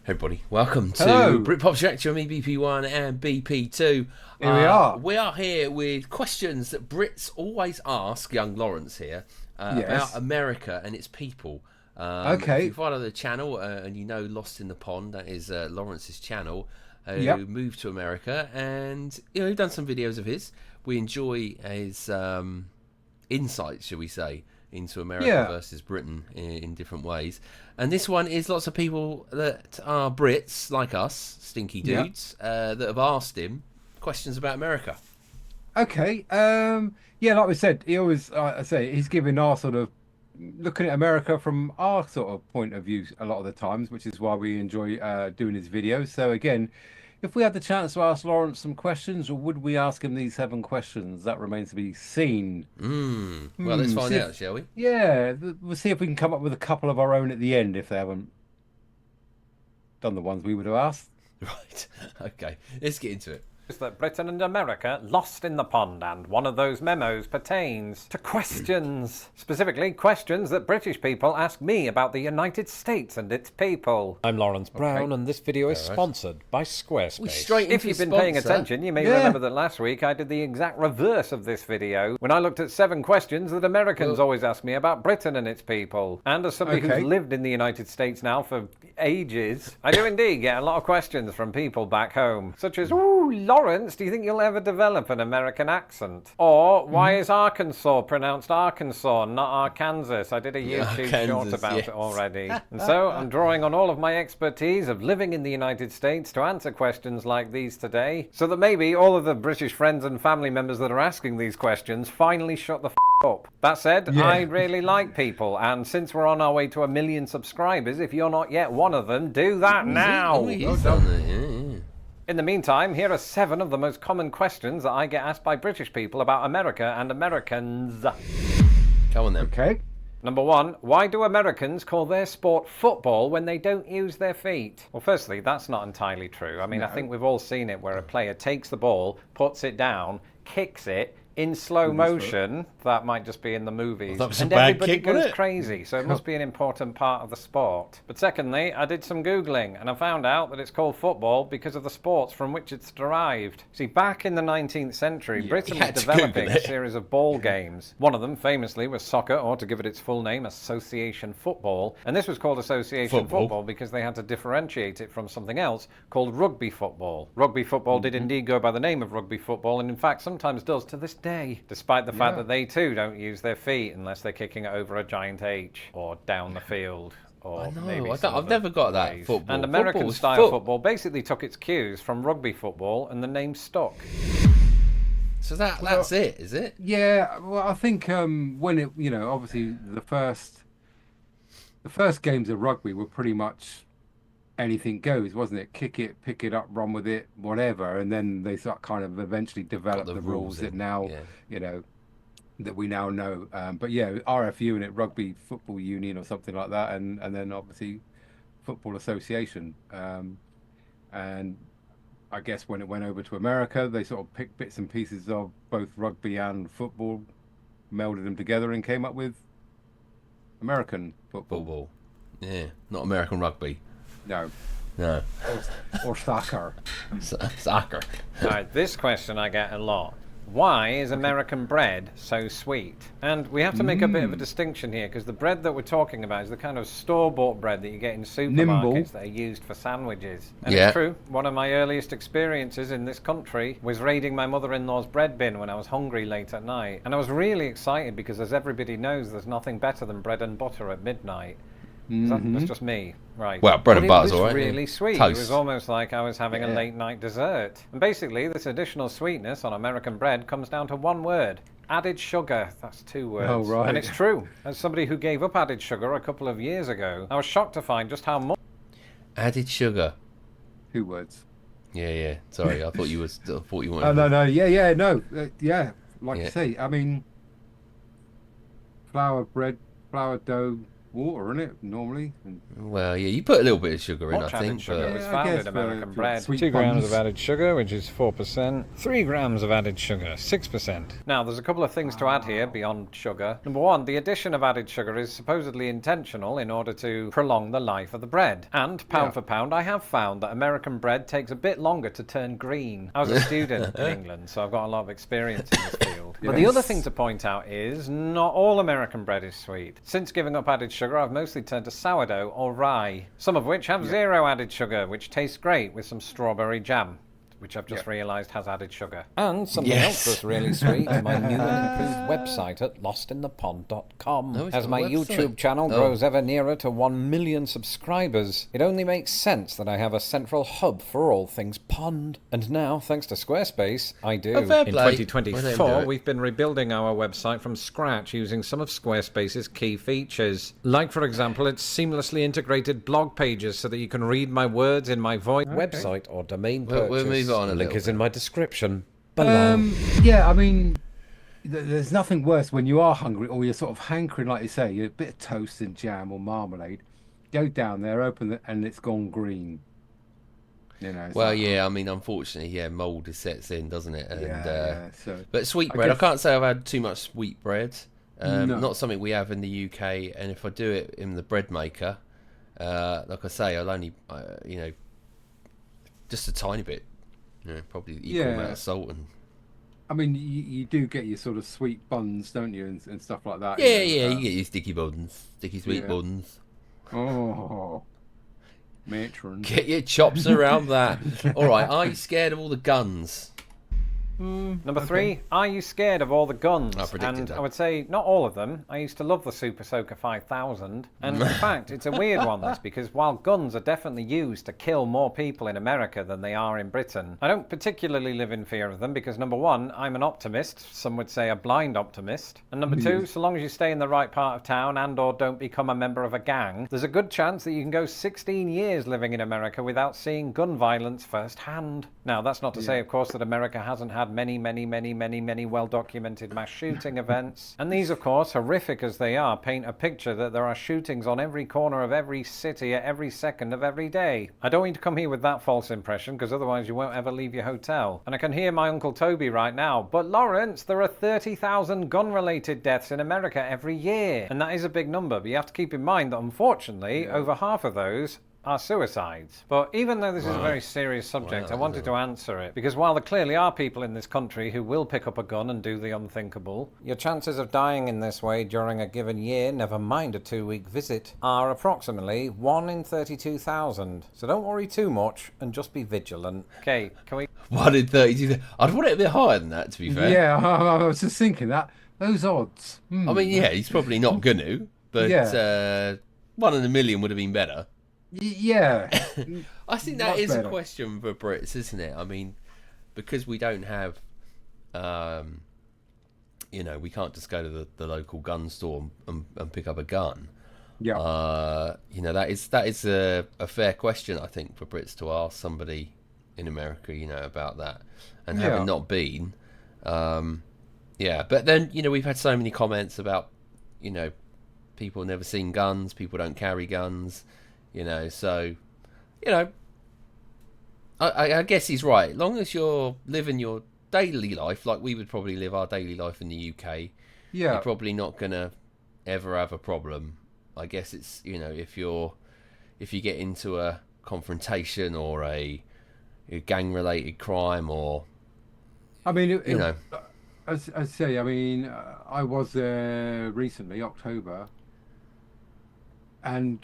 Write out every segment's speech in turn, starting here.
Everybody, welcome to Hello. Britpop Director on BP1 and BP2. Here we are. We are here with questions that Brits always ask, young Lawrence here, about America and its people. Okay. If you follow the channel and you know Lost in the Pond, that is Lawrence's channel, who Yep. moved to America, and we've done some videos of his. We enjoy his insights, shall we say, into America versus Britain in different ways. And this one is lots of people that are Brits, like us, stinky dudes, that have asked him questions about America. Okay. Like we said, he always, he's giving our sort of looking at America from our sort of point of view a lot of the times, which is why we enjoy doing his videos. So again, if we had the chance to ask Lawrence some questions, or would we ask him these 7 questions? That remains to be seen. Well, let's find out, shall we? Yeah, we'll see if we can come up with a couple of our own at the end if they haven't done the ones we would have asked. Right. Okay. Let's get into it. Is that Britain and America lost in the pond, and one of those memos pertains to questions. Specifically, questions that British people ask me about the United States and its people. I'm Lawrence Brown, and this video is sponsored by Squarespace. If you've been paying attention, you may remember that last week I did the exact reverse of this video when I looked at 7 questions that Americans always ask me about Britain and its people. And as somebody who's lived in the United States now for ages, I do indeed get a lot of questions from people back home, such as, "Ooh, Lawrence, do you think you'll ever develop an American accent?" Or, "Why is Arkansas pronounced Arkansas, not Arkansas?" I did a YouTube short about it already. And so I'm drawing on all of my expertise of living in the United States to answer questions like these today, so that maybe all of the British friends and family members that are asking these questions finally shut the up. That said, I really like people, and since we're on our way to 1 million subscribers, if you're not yet one of them, do that now. In the meantime, here are 7 of the most common questions that I get asked by British people about America and Americans. Come on then. Okay. Number 1, why do Americans call their sport football when they don't use their feet? Well, firstly, that's not entirely true. I mean, I think we've all seen it where a player takes the ball, puts it down, kicks it, in slow motion. That might just be in the movies. That was a and bad everybody kick, goes wasn't it? crazy, so it must be an important part of the sport. But secondly, I did some Googling, and I found out that it's called football because of the sports from which it's derived. See, back in the 19th century, Britain was developing a series of ball games. One of them, famously, was soccer, or to give it its full name, association football. And this was called association football because they had to differentiate it from something else called rugby football. Rugby football did indeed go by the name of rugby football, and in fact sometimes does to this day, despite the fact that they too don't use their feet unless they're kicking it over a giant H or down the field. Or maybe I've never got that. Football. And American-style football basically took its cues from rugby football, and the name stuck. So that's it, is it? Yeah, well, I think when it, obviously the first games of rugby were pretty much anything goes, wasn't it? Kick it, pick it up, run with it, whatever. And then they sort of kind of eventually developed the rules that now, that we now know. But yeah, RFU in it, Rugby Football Union or something like that, and then obviously Football Association. And I guess when it went over to America, they sort of picked bits and pieces of both rugby and football, melded them together, and came up with American football. Yeah, not American rugby. No. Or soccer. Soccer. All right, this question I get a lot. Why is American bread so sweet? And we have to make a bit of a distinction here, because the bread that we're talking about is the kind of store-bought bread that you get in supermarkets that are used for sandwiches. And it's true, one of my earliest experiences in this country was raiding my mother-in-law's bread bin when I was hungry late at night. And I was really excited because, as everybody knows, there's nothing better than bread and butter at midnight. That's just me, right? Well, bread and butter's all right. It was really sweet. Toast. It was almost like I was having a late-night dessert. And basically, this additional sweetness on American bread comes down to one word: added sugar. That's 2 words. Oh, right. And it's true. As somebody who gave up added sugar a couple of years ago, I was shocked to find just how much Added sugar. 2 words. Yeah. Sorry, I thought you wanted. Oh no. Yeah. Like you say, I mean, flour, bread, flour dough, water in it normally. Well, yeah, you put a little bit of sugar in, I Added think. sugar But was found in American bread. 2 grams of added sugar, which is 4%. 3 grams of added sugar, 6%. Now, there's a couple of things to add here beyond sugar. Number one, the addition of added sugar is supposedly intentional in order to prolong the life of the bread. And pound for pound, I have found that American bread takes a bit longer to turn green. I was a student in England, so I've got a lot of experience in this field. But the other thing to point out is not all American bread is sweet. Since giving up added sugar, I've mostly turned to sourdough or rye, some of which have 0 added sugar, which tastes great with some strawberry jam, which I've just realised has added sugar. And something else that's really sweet, my new and improved website at lostinthepond.com. As my YouTube channel grows ever nearer to 1 million subscribers, it only makes sense that I have a central hub for all things pond. And now, thanks to Squarespace, I do. In 2024, we've been rebuilding our website from scratch using some of Squarespace's key features. Like, for example, its seamlessly integrated blog pages so that you can read my words in my voice. Website or domain purchase. On the link is in my description below. Yeah, I mean, there's nothing worse when you are hungry or you're sort of hankering, like you say, you're a bit of toast and jam or marmalade. Go down there, open it, and it's gone green. You know. Well, yeah, I mean, unfortunately, mold sets in, doesn't it? And, So, but sweet bread, I can't say I've had too much sweet bread. Not something we have in the UK. And if I do it in the bread maker, like I say, I'll only, just a tiny bit. Yeah, probably equal amount of salt. And I mean, you do get your sort of sweet buns, don't you, and stuff like that. Yeah, you get your sticky buns, sticky sweet buns. Oh, matron. Get your chops around that. All right, are you scared of all the guns? Number 3, are you scared of all the guns? I predicted that. I would say not all of them. I used to love the Super Soaker 5000. And in fact, it's a weird one, this, because while guns are definitely used to kill more people in America than they are in Britain, I don't particularly live in fear of them because, number 1, I'm an optimist. Some would say a blind optimist. And number 2, so long as you stay in the right part of town and or don't become a member of a gang, there's a good chance that you can go 16 years living in America without seeing gun violence firsthand. Now, that's not to say, of course, that America hasn't had many well-documented mass shooting events. And these, of course, horrific as they are, paint a picture that there are shootings on every corner of every city at every second of every day. I don't mean to come here with that false impression, because otherwise you won't ever leave your hotel. And I can hear my Uncle Toby right now, but Lawrence, there are 30,000 gun-related deaths in America every year. And that is a big number, but you have to keep in mind that, unfortunately, over half of those are suicides. But even though this is a very serious subject, I wanted to answer it, because while there clearly are people in this country who will pick up a gun and do the unthinkable, your chances of dying in this way during a given year, never mind a 2-week visit, are approximately 1 in 32,000. So don't worry too much and just be vigilant. Okay, can we... 1 in 32. I'd want it a bit higher than that, to be fair. Yeah, I was just thinking that. Those odds. I mean, yeah, he's probably not going to, but 1 in a million would have been better. Yeah. I think that is a question for Brits, isn't it? I mean, because we don't have, we can't just go to the local gun store and pick up a gun. Yeah. That is a fair question, I think, for Brits to ask somebody in America, about that. And having not been, but then, we've had so many comments about, people never seen guns, people don't carry guns. I guess he's right. As long as you're living your daily life, like we would probably live our daily life in the UK, you're probably not gonna ever have a problem. I guess it's if you get into a confrontation or a gang-related crime, or I mean, as I say, I mean, I was there recently, October, and.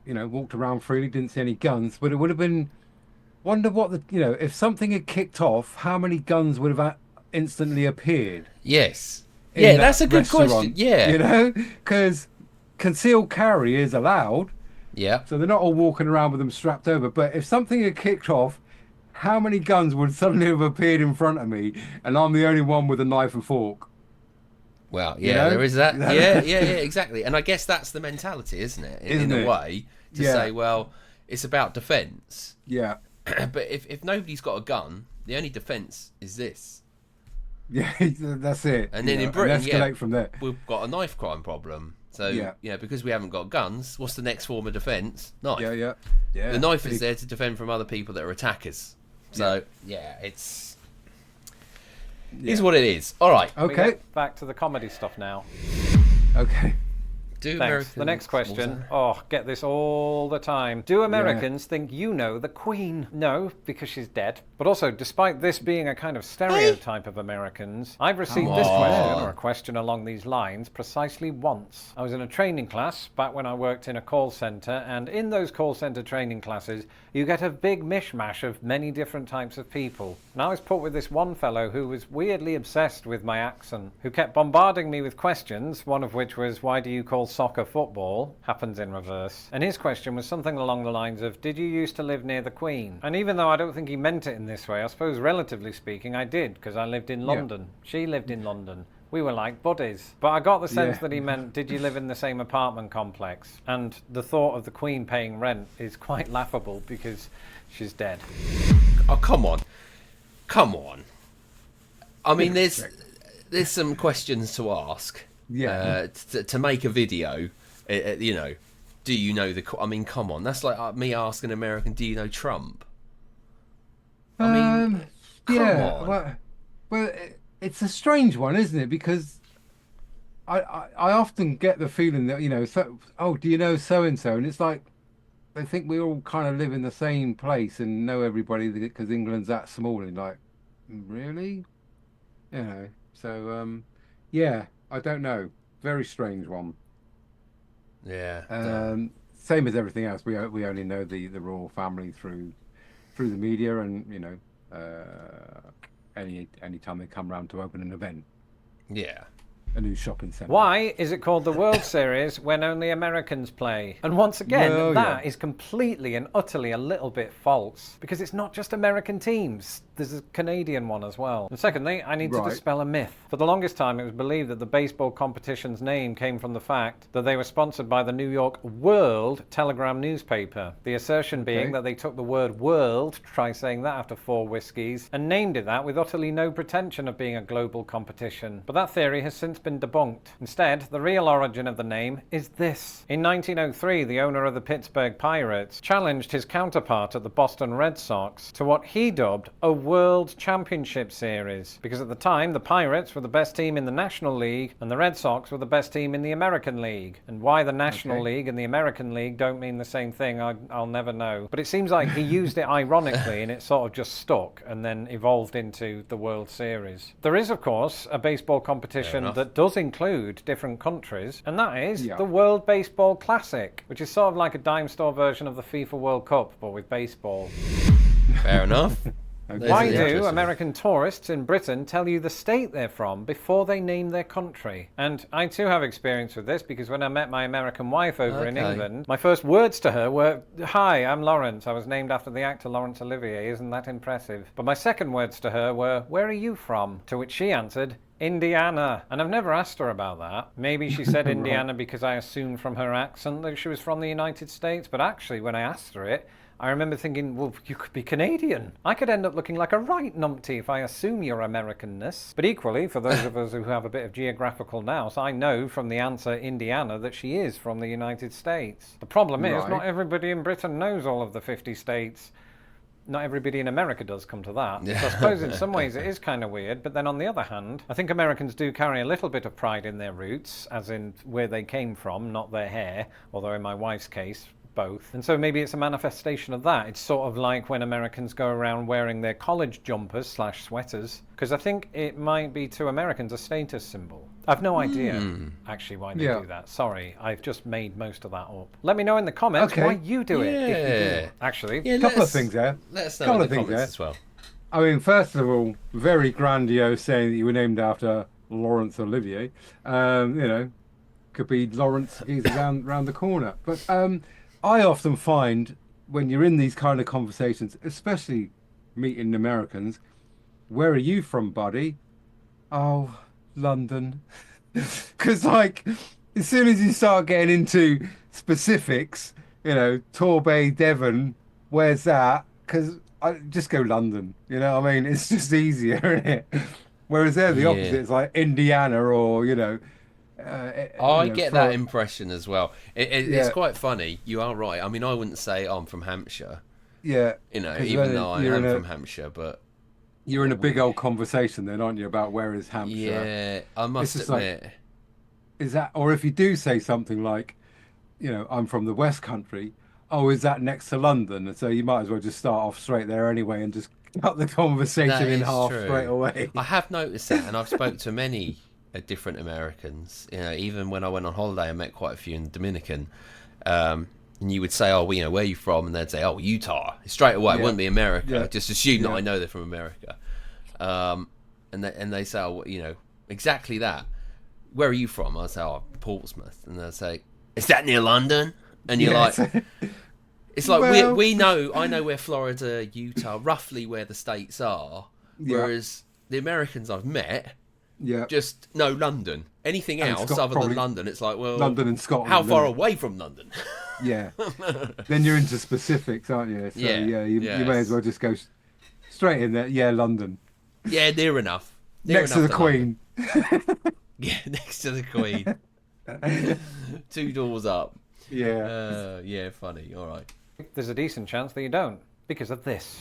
Walked around freely, didn't see any guns, but it would have been, wonder what if something had kicked off, how many guns would have instantly appeared? Yes. Yeah, that's a good question. Yeah. Because concealed carry is allowed. Yeah. So they're not all walking around with them strapped over. But if something had kicked off, how many guns would suddenly have appeared in front of me, and I'm the only one with a knife and fork? Well, yeah, there is that. Yeah, exactly. And I guess that's the mentality, isn't it? In a way, to say, well, it's about defence. Yeah. But if nobody's got a gun, the only defence is this. Yeah, that's it. And then in Britain, escalate from there. We've got a knife crime problem. So because we haven't got guns, what's the next form of defence? Knife. Yeah. The knife is there to defend from other people that are attackers. So it's what it is. All right. Okay. Back to the comedy stuff now. Okay. Thanks. The next question. Oh, get this all the time. Do Americans think you know the Queen? No, because she's dead. But also, despite this being a kind of stereotype of Americans, I've received this question, or a question along these lines, precisely once. I was in a training class back when I worked in a call centre, and in those call centre training classes, you get a big mishmash of many different types of people. And I was put with this one fellow who was weirdly obsessed with my accent, who kept bombarding me with questions, one of which was, why do you call soccer football? Happens in reverse. And his question was something along the lines of, did you used to live near the Queen? And even though I don't think he meant it in this way, I suppose relatively speaking I did, because I lived in London. She lived in London. We were like buddies. But I got the sense that he meant, did you live in the same apartment complex? And the thought of the Queen paying rent is quite laughable because she's dead. Oh, come on. I mean, there's some questions to ask. To make a video, do you know the... I mean, come on. That's like me asking an American, do you know Trump? I mean, come on. Well, it's a strange one, isn't it? Because I often get the feeling that, do you know so-and-so? And it's like, they think we all kind of live in the same place and know everybody because England's that small. And like, really? So, I don't know. Very strange one. Yeah. Same as everything else. We only know the royal family through the media, and any time they come round to open an event. Yeah. A new shopping centre. Why is it called the World Series when only Americans play? And once again, that is completely and utterly a little bit false, because it's not just American teams. There's a Canadian one as well. And secondly, I need to dispel a myth. For the longest time, it was believed that the baseball competition's name came from the fact that they were sponsored by the New York World Telegram newspaper. The assertion being that they took the word world, try saying that after 4 whiskeys, and named it that with utterly no pretension of being a global competition. But that theory has since been debunked. Instead, the real origin of the name is this. In 1903, the owner of the Pittsburgh Pirates challenged his counterpart at the Boston Red Sox to what he dubbed a World Championship Series, because at the time the Pirates were the best team in the National League and the Red Sox were the best team in the American League. And why the National League and the American League don't mean the same thing, I'll never know. But it seems like he used it ironically and it sort of just stuck and then evolved into the World Series. There is, of course, a baseball competition that does include different countries, and that is the World Baseball Classic, which is sort of like a dime store version of the FIFA World Cup, but with baseball. Fair enough. Why do American tourists in Britain tell you the state they're from before they name their country? And I too have experience with this, because when I met my American wife over in England, my first words to her were, "Hi, I'm Lawrence. I was named after the actor Laurence Olivier. Isn't that impressive?" But my second words to her were, "Where are you from?" To which she answered, "Indiana." And I've never asked her about that. Maybe she said Indiana because I assumed from her accent that she was from the United States, but actually when I asked her it, I remember thinking, well, you could be Canadian. I could end up looking like a right numpty if I assume your Americanness. But equally, for those of us who have a bit of geographical nous, I know from the answer Indiana that she is from the United States. The problem is, not everybody in Britain knows all of the 50 states. Not everybody in America does, come to that. So I suppose in some ways it is kind of weird, but then on the other hand, I think Americans do carry a little bit of pride in their roots, as in where they came from, not their hair, although in my wife's case, both. And so maybe it's a manifestation of that. It's sort of like when Americans go around wearing their college jumpers / sweaters, because I think it might be to Americans a status symbol. I've no idea actually why they do that. Sorry, I've just made most of that up. Let me know in the comments why you do it. If you do. Actually, a couple of things there. Let us know in the comments as well. I mean, first of all, very grandiose saying that you were named after Laurence Olivier. Could be Lawrence. He's around the corner. But I often find when you're in these kind of conversations, especially meeting Americans, where are you from, buddy? Oh, London. Because, like, as soon as you start getting into specifics, Torbay, Devon, where's that? Because I just go London. You know what I mean? It's just easier, isn't it? Whereas they're the opposite. It's like Indiana or, I get that impression as well. It's quite funny. You are right. I mean, I wouldn't say I'm from Hampshire. Yeah. Even though I am from Hampshire, but you're in a big old conversation then, aren't you, about where is Hampshire? Yeah, I must admit. Like, is that, or if you do say something like, I'm from the West Country. Oh, is that next to London? And so you might as well just start off straight there anyway and just cut the conversation in half straight away. I have noticed that, and I've spoke to many different Americans. Even when I went on holiday, I met quite a few in the Dominican. And you would say, "Oh, where are you from?" And they'd say, "Oh, Utah." Straight away, it wouldn't be America. Yeah. Just assume that I know they're from America. And they say, "Oh, exactly that. Where are you from?" I say, "Oh, Portsmouth." And they'll say, "Is that near London?" And you're like, it's like, well, we know. I know where Florida, Utah, roughly where the states are. Whereas the Americans I've met, just know London. Anything else other than London, it's like, well, London and Scotland. How far away from London? Yeah. Then you're into specifics, aren't you? So, you may as well just go straight in there. Yeah, London. Yeah, near enough. Next to the Queen. Yeah, next to the Queen. 2 doors up. Yeah. Yeah, funny. All right. There's a decent chance that you don't, because of this.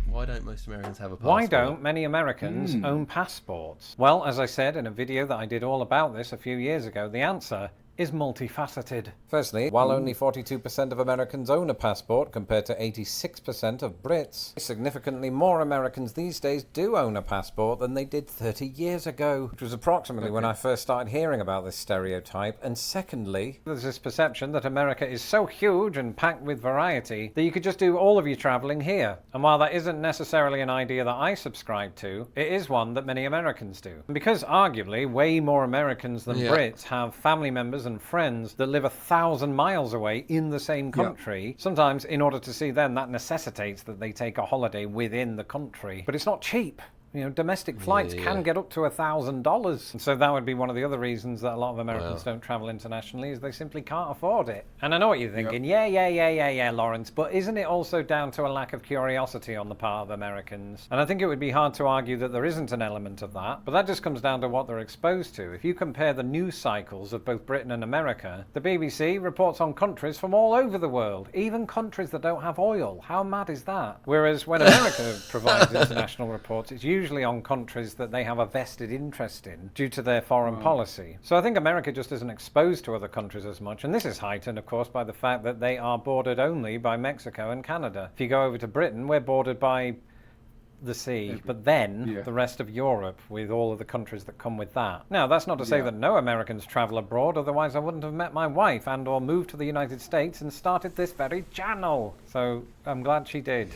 Why don't most Americans have a passport? Why don't many Americans own passports? Well, as I said in a video that I did all about this a few years ago, the answer is multifaceted. Firstly, while only 42% of Americans own a passport compared to 86% of Brits, significantly more Americans these days do own a passport than they did 30 years ago, which was approximately when I first started hearing about this stereotype. And secondly, there's this perception that America is so huge and packed with variety that you could just do all of your traveling here. And while that isn't necessarily an idea that I subscribe to, it is one that many Americans do. And because arguably way more Americans than Brits have family members and friends that live 1,000 miles away in the same country, sometimes in order to see them, that necessitates that they take a holiday within the country. But it's not cheap. Domestic flights can get up to $1,000. And so that would be one of the other reasons that a lot of Americans don't travel internationally, is they simply can't afford it. And I know what you're thinking. Yeah, Lawrence. But isn't it also down to a lack of curiosity on the part of Americans? And I think it would be hard to argue that there isn't an element of that. But that just comes down to what they're exposed to. If you compare the news cycles of both Britain and America, the BBC reports on countries from all over the world, even countries that don't have oil. How mad is that? Whereas when America provides international reports, it's usually on countries that they have a vested interest in due to their foreign policy. So I think America just isn't exposed to other countries as much, and this is heightened, of course, by the fact that they are bordered only by Mexico and Canada. If you go over to Britain, we're bordered by the sea, but then the rest of Europe with all of the countries that come with that. Now, that's not to say that no Americans travel abroad, otherwise I wouldn't have met my wife and or moved to the United States and started this very channel. So I'm glad she did.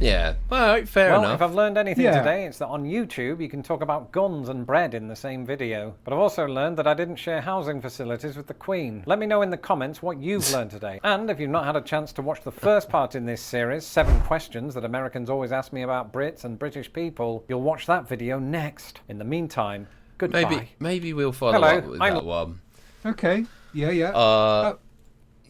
Yeah, well, fair enough. Well, if I've learned anything today, it's that on YouTube you can talk about guns and bread in the same video. But I've also learned that I didn't share housing facilities with the Queen. Let me know in the comments what you've learned today. And if you've not had a chance to watch the first part in this series, 7 questions that Americans always ask me about Brits and British people, you'll watch that video next. In the meantime, goodbye. Maybe we'll follow up with that one. Okay. Yeah.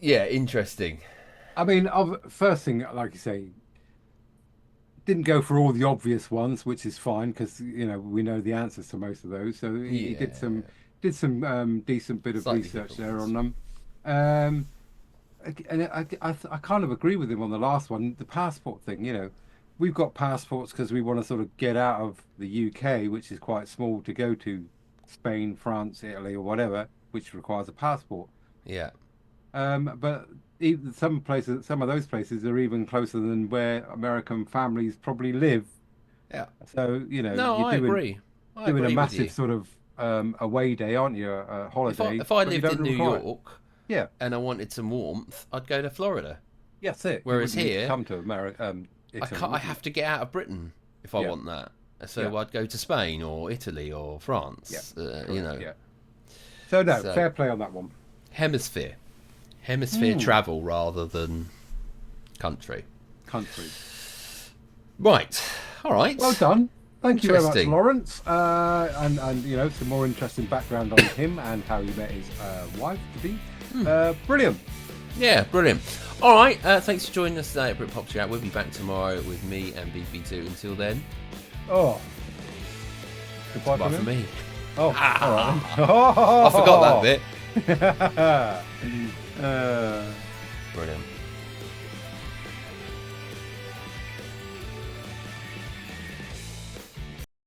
Yeah, interesting. I mean, first thing, like you say, didn't go for all the obvious ones, which is fine because we know the answers to most of those. So he did some decent bit of research there on them. And I kind of agree with him on the last one, the passport thing. We've got passports because we want to sort of get out of the UK, which is quite small, to go to Spain, France, Italy, or whatever, which requires a passport. Yeah. But even some of those places are even closer than where American families probably live. Yeah. So I agree. Doing a massive sort of away day, aren't you? A holiday. If I lived in New York, yeah, and I wanted some warmth, I'd go to Florida. Yeah, that's it. Whereas here, come to America, Italy, I have to get out of Britain if I want that. So I'd go to Spain or Italy or France. Yeah. So fair play on that one. Hemisphere travel rather than country. Right. All right. Well done. Thank you very much, Lawrence. And some more interesting background on him and how he met his wife to be. Brilliant. Yeah, brilliant. All right. Thanks for joining us today at Britpop Chat. We'll be back tomorrow with me and BP2. Until then. Goodbye for me. Oh, all right. I forgot that bit. uh, Brilliant.